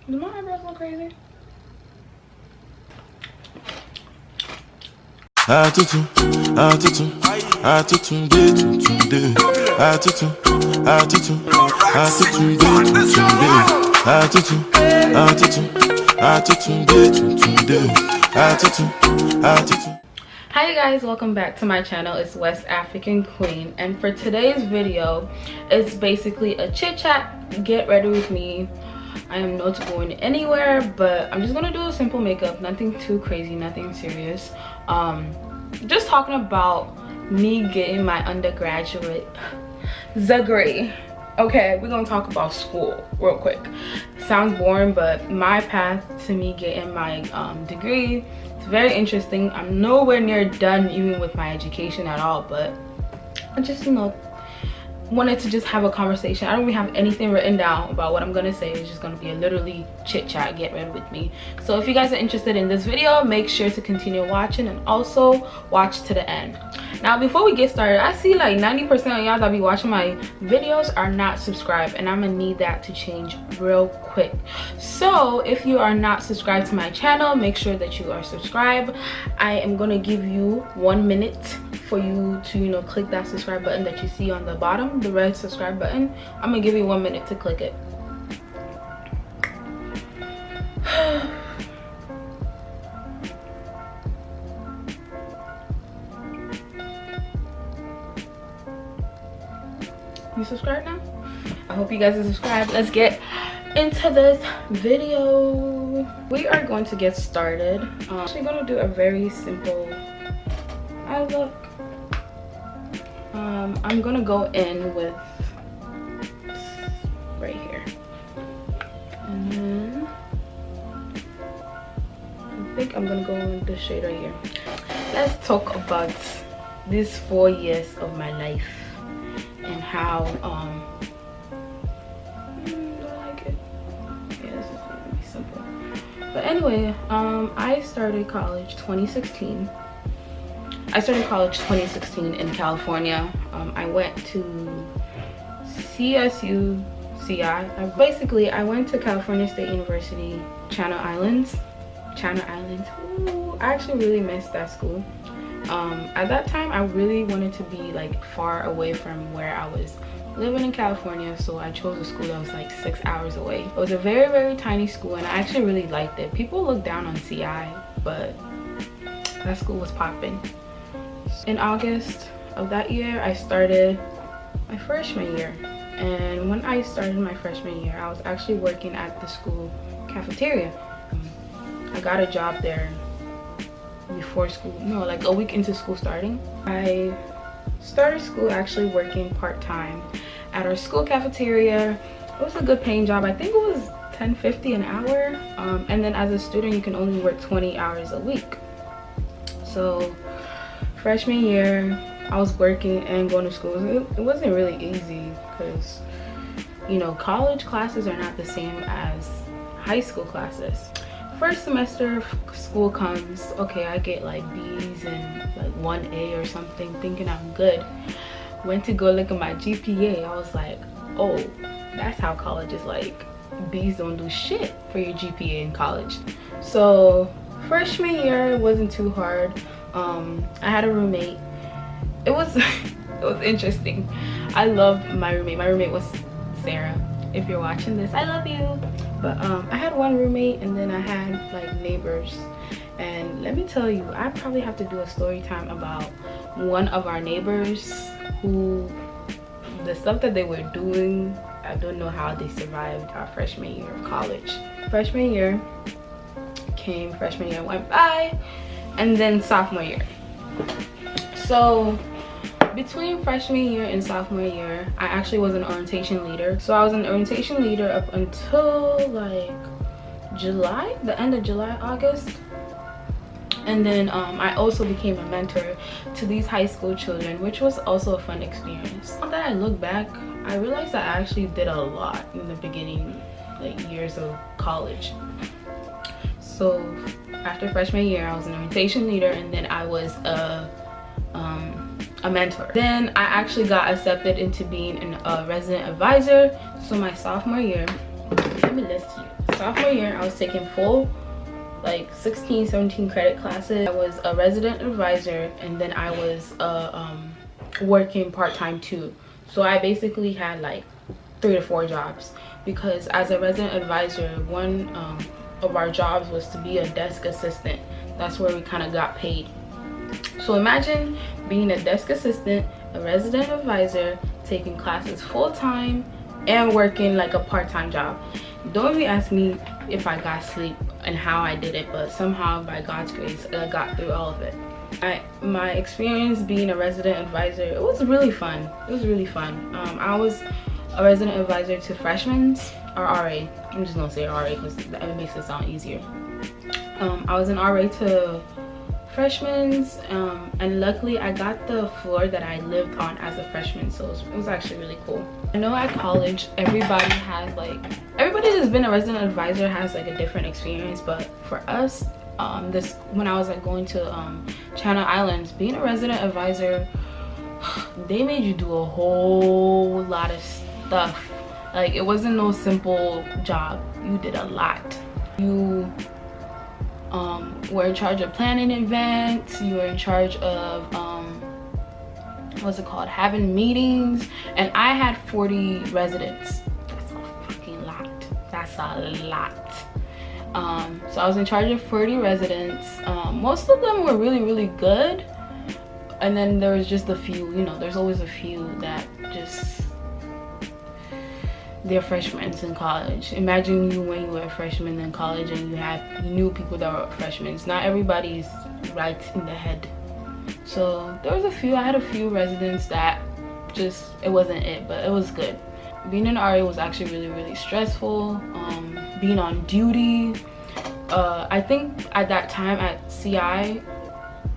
Do my eyebrows look crazy? Hi you guys, welcome back to my channel. It's West African Queen, and for today's video it's basically a chit chat, get ready with me. I am not going anywhere, but I'm just gonna do a simple makeup, nothing too crazy, nothing serious. Just talking about me getting my undergraduate degree. Okay, we're gonna talk about school real quick. Sounds boring, but my path to me getting my degree, it's very interesting. I'm nowhere near done even with my education at all, but I just, you know, wanted to just have a conversation. I don't really have anything written down about what I'm gonna say. It's just gonna be a literally chit chat, get ready with me. So if you guys are interested in this video, make sure to continue watching and also watch to the end. Now before we get started, I see like 90% of y'all that be watching my videos are not subscribed, and I'm gonna need that to change real quick. So if you are not subscribed to my channel, make sure that you are subscribed. I am gonna give you 1 minute for you to, you know, click that subscribe button that you see on the bottom, the red subscribe button. I'm gonna give you 1 minute to click it. You subscribed now? I hope you guys are subscribed. Let's get into this video. We are going to get started. I'm actually gonna do a very simple eye look. I'm gonna go in with right here, and then I think I'm gonna go with this shade right here. Let's talk about these 4 years of my life and how do I like it? Yeah, this is gonna be simple. But anyway, I started college 2016. I started college 2016 in California. I went to CSUCI. I went to California State University, Channel Islands. Ooh, I actually really missed that school. At that time, I really wanted to be like far away from where I was living in California, so I chose a school that was like 6 hours away. It was a very, very tiny school, and I actually really liked it. People look down on CI, but that school was popping. In August of that year, I started my freshman year, and when I started my freshman year, I was actually working at the school cafeteria. I got a job there before school, no, like a week into school starting. I started school actually working part-time at our school cafeteria. It was a good paying job. I think it was $10.50 an hour, and then as a student you can only work 20 hours a week. So freshman year I was working and going to school. It wasn't really easy because, you know, college classes are not the same as high school classes. First semester of school comes, okay, I get like B's and like 1A or something, thinking I'm good. Went to go look at my GPA. I was like, oh, that's how college is like. B's don't do shit for your GPA in college. So freshman year wasn't too hard. I had a roommate. It was it was interesting. I loved my roommate. My roommate was Sarah. If you're watching this, I love you. But I had one roommate, and then I had like neighbors. And let me tell you, I probably have to do a story time about one of our neighbors who, the stuff that they were doing, I don't know how they survived our freshman year of college. Freshman year came, freshman year went by, and then sophomore year. So between freshman year and sophomore year, I actually was an orientation leader. So I was an orientation leader up until like July, the end of July, August. And then I also became a mentor to these high school children, which was also a fun experience. Now that I look back, I realized that I actually did a lot in the beginning, like years of college. So after freshman year, I was an orientation leader, and then I was a mentor. Then I actually got accepted into being a resident advisor. So my sophomore year, let me list you. sophomore year, I was taking full like 16-17 credit classes. I was a resident advisor, and then I was working part-time too. So I basically had like 3 to 4 jobs, because as a resident advisor, one of our jobs was to be a desk assistant. That's where we kind of got paid. So imagine being a desk assistant, a resident advisor, taking classes full-time and working like a part-time job. Don't even ask me if I got sleep and how I did it, but somehow by God's grace I got through all of it. My experience being a resident advisor, it was really fun. It was really fun. I was a resident advisor to freshmen, or RA. I'm just gonna say RA because it makes it sound easier. I was an RA to freshmen, and luckily I got the floor that I lived on as a freshman, so it was actually really cool. I know at college everybody who's been a resident advisor has like a different experience, but for us, when I was like going to Channel Islands, being a resident advisor, they made you do a whole lot of stuff. Like, it wasn't no simple job. You did a lot. You were in charge of planning events. You were in charge of what's it called, having meetings. And I had 40 residents. That's a fucking lot. That's a lot. So I was in charge of 40 residents. Most of them were really good, and then there was just a few, you know, there's always a few that just, they're freshmen in college. Imagine you when you were a freshman in college and you knew people that were freshmen. Not everybody's right in the head. So there was I had a few residents that just, it wasn't it, but it was good. Being an RA was actually really stressful. Being on duty, I think at that time at CI,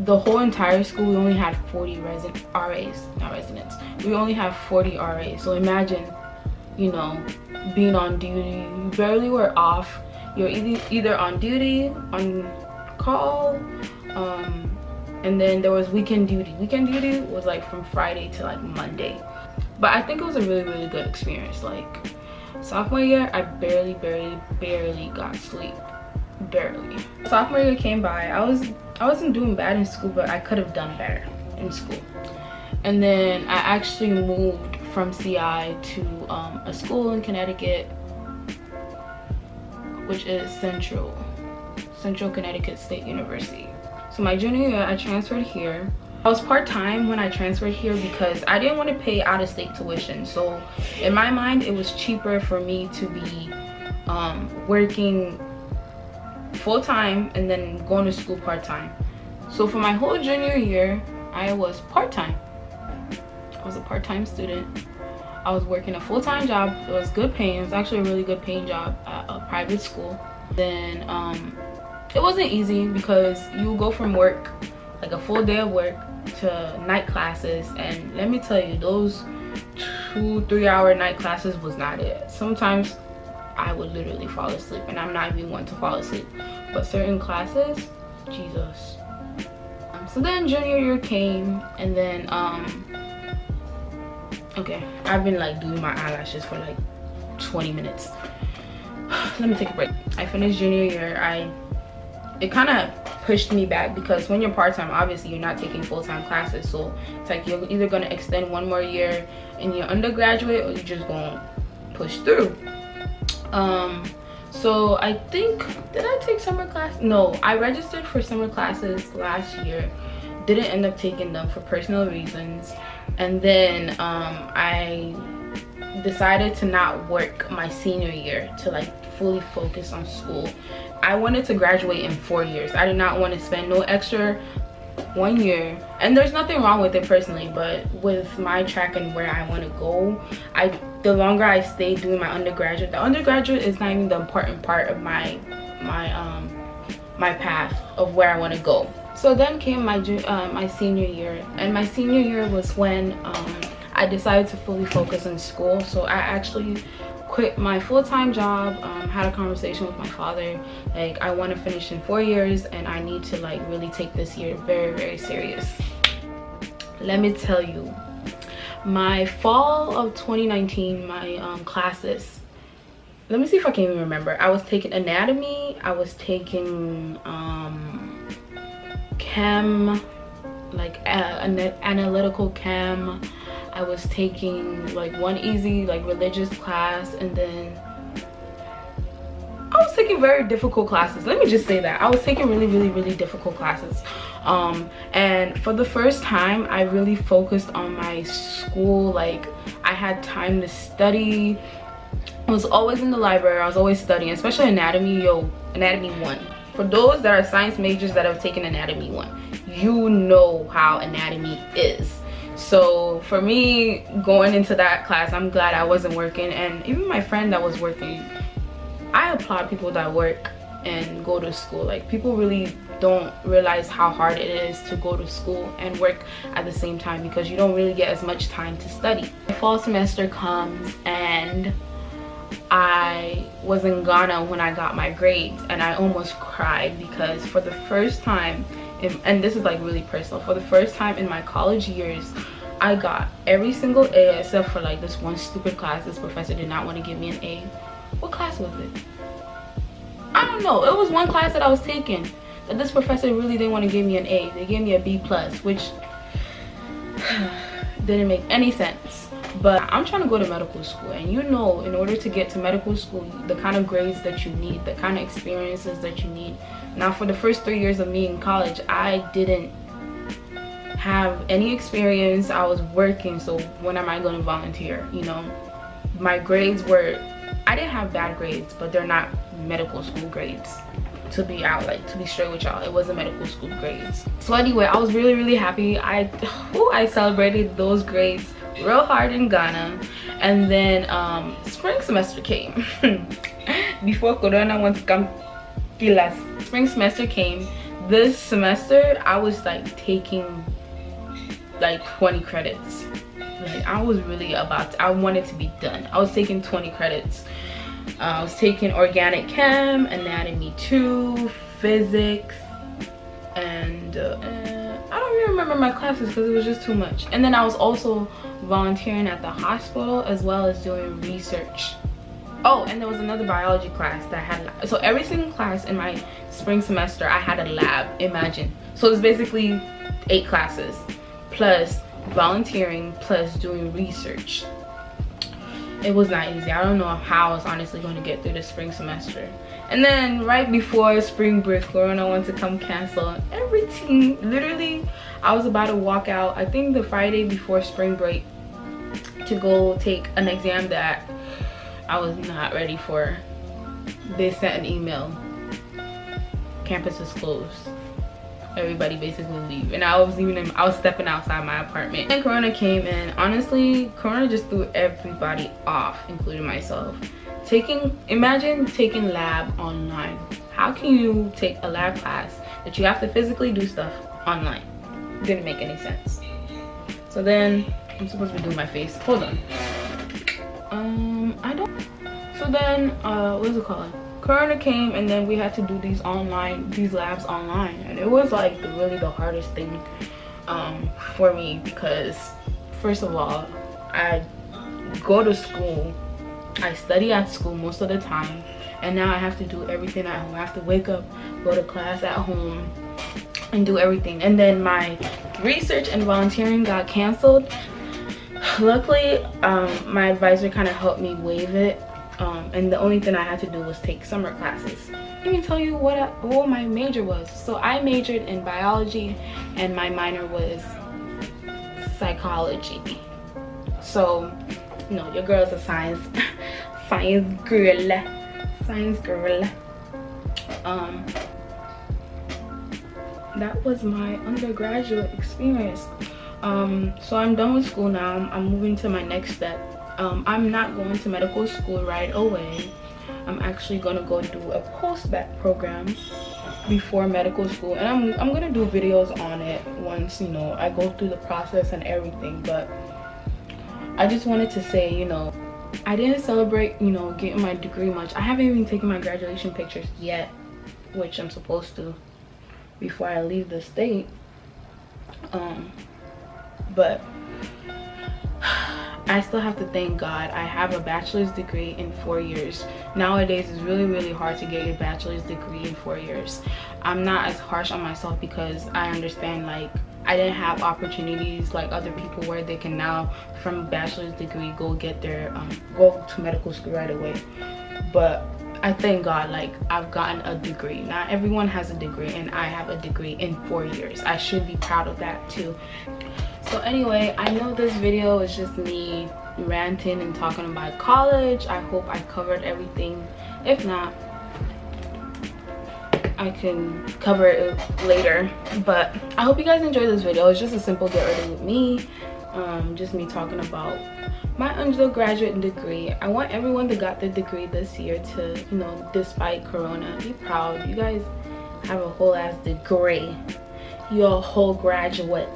the whole entire school, we only had 40 RAs, not residents. We only have 40 RAs. So imagine, you know, being on duty, you barely were off. You're either on duty, on call, and then there was weekend duty. Weekend duty was like from Friday to like Monday. But I think it was a really good experience. Like, sophomore year, I barely got sleep. Barely. Sophomore year came by. I wasn't doing bad in school, but I could have done better in school. And then I actually moved from CI to a school in Connecticut, which is Central Connecticut State University. So my junior year, I transferred here. I was part-time when I transferred here because I didn't want to pay out-of-state tuition. So in my mind, it was cheaper for me to be working full-time and then going to school part-time. So for my whole junior year, I was part-time. I was a part-time student. I was working a full-time job. It was good paying. It was actually a really good paying job at a private school. Then it wasn't easy because you go from work, like a full day of work, to night classes, and let me tell you, those 2-3 hour night classes was not it. Sometimes I would literally fall asleep, and I'm not even one to fall asleep, but certain classes, Jesus. So then junior year came, and then okay, I've been like doing my eyelashes for like 20 minutes. Let me take a break. I finished junior year. It kind of pushed me back because when you're part-time, obviously you're not taking full-time classes, so it's like you're either going to extend one more year in your undergraduate or you're just going to push through. So I think, did I take summer class? No, I registered for summer classes last year, didn't end up taking them for personal reasons, and then I decided to not work my senior year to like fully focus on school. I wanted to graduate in 4 years. I did not want to spend no extra 1 year, and there's nothing wrong with it personally, but with my track and where I want to go, the longer I stay doing my undergraduate, the undergraduate is not even the important part of my path of where I want to go. So then came my senior year, and my senior year was when I decided to fully focus on school. So I actually quit my full-time job, had a conversation with my father, like I want to finish in 4 years and I need to like really take this year very serious. Let me tell you, my fall of 2019, my classes, let me see if I can even remember. I was taking anatomy, I was taking chem, like analytical chem. I was taking like one easy like religious class, and then I was taking very difficult classes. Let me just say that I was taking really difficult classes. And for the first time, I really focused on my school. Like, I had time to study. I was always in the library. I was always studying, especially anatomy. Anatomy 1. For those that are science majors that have taken anatomy 1, you know how anatomy is. So for me, going into that class, I'm glad I wasn't working. And even my friend that was working, I applaud people that work and go to school. Like, people really don't realize how hard it is to go to school and work at the same time, because you don't really get as much time to study. The fall semester comes and I was in Ghana when I got my grades, and I almost cried because for the first time, and this is like really personal, for the first time in my college years, I got every single A except for like this one stupid class. This professor did not want to give me an A. What class was it? I don't know. It was one class that I was taking that this professor really didn't want to give me an A. They gave me a B+, which didn't make any sense. But I'm trying to go to medical school, and you know, in order to get to medical school, the kind of grades that you need, the kind of experiences that you need. Now, for the first 3 years of me in college, I didn't have any experience. I was working, so when am I going to volunteer? You know, my grades were, I didn't have bad grades, but they're not medical school grades. To be straight with y'all, it wasn't medical school grades. So anyway, I was really happy. I celebrated those grades real hard in Ghana. And then spring semester came. Before Corona wants to come kill us. Spring semester came. This semester I was like taking like 20 credits. Like, I was really I wanted to be done. I was taking 20 credits. I was taking organic chem, anatomy 2, physics, and I don't even remember my classes because it was just too much. And then I was also volunteering at the hospital as well as doing research. Oh, and there was another biology class that had, so every single class in my spring semester I had a lab. Imagine. So it's basically 8 classes plus volunteering plus doing research. It was not easy. I don't know how I was honestly going to get through the spring semester. And then right before spring break, Corona wanted to come cancel everything. Literally, I was about to walk out, I think the Friday before spring break, to go take an exam that I was not ready for. They sent an email. Campus is closed. Everybody basically leave, and I was stepping outside my apartment, and Corona came in. Honestly, Corona just threw everybody off, including myself. Imagine taking lab online. How can you take a lab class that you have to physically do stuff online? Didn't make any sense. So then I'm supposed to be doing my face. Hold on. I don't. So then what's it called? Corona came, and then we had to do these labs online, and it was like really the hardest thing for me, because first of all, I go to school, I study at school most of the time, and now I have to do everything at home. I have to wake up, go to class at home, and do everything. And then my research and volunteering got canceled. Luckily, my advisor kind of helped me waive it. And the only thing I had to do was take summer classes. Let me tell you what my major was. So I majored in biology, and my minor was psychology. So, you know, your girl's a science girl. That was my undergraduate experience. So I'm done with school now. I'm moving to my next step. I'm not going to medical school right away. I'm actually gonna go do a post-bac program before medical school, and I'm gonna do videos on it once, you know, I go through the process and everything. But I just wanted to say, you know, I didn't celebrate, you know, getting my degree much. I haven't even taken my graduation pictures yet, which I'm supposed to before I leave the state. But I still have to thank God. I have a bachelor's degree in 4 years. Nowadays it's really hard to get your bachelor's degree in 4 years. I'm not as harsh on myself because I understand, like, I didn't have opportunities like other people where they can now from a bachelor's degree go get their go to medical school right away. But I thank God, like, I've gotten a degree. Not everyone has a degree, and I have a degree in 4 years. I should be proud of that too. So anyway, I know this video is just me ranting and talking about college. I hope I covered everything. If not, I can cover it later. But I hope you guys enjoyed this video. It's just a simple get ready with me. Just me talking about my undergraduate degree. I want everyone that got their degree this year to, you know, despite corona, be proud. You guys have a whole ass degree. You're a whole graduate,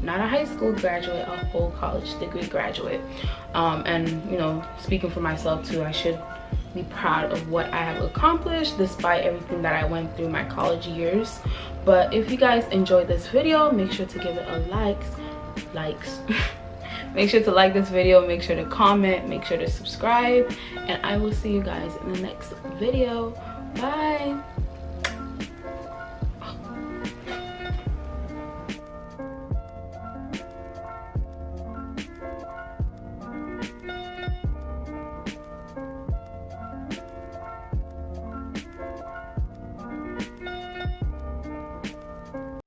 not a high school graduate, a whole college degree graduate. And you know, speaking for myself too, I should be proud of what I have accomplished despite everything that I went through my college years. But if you guys enjoyed this video, make sure to give it a likes. Make sure to like this video, make sure to comment, make sure to subscribe, and I will see you guys in the next video. Bye.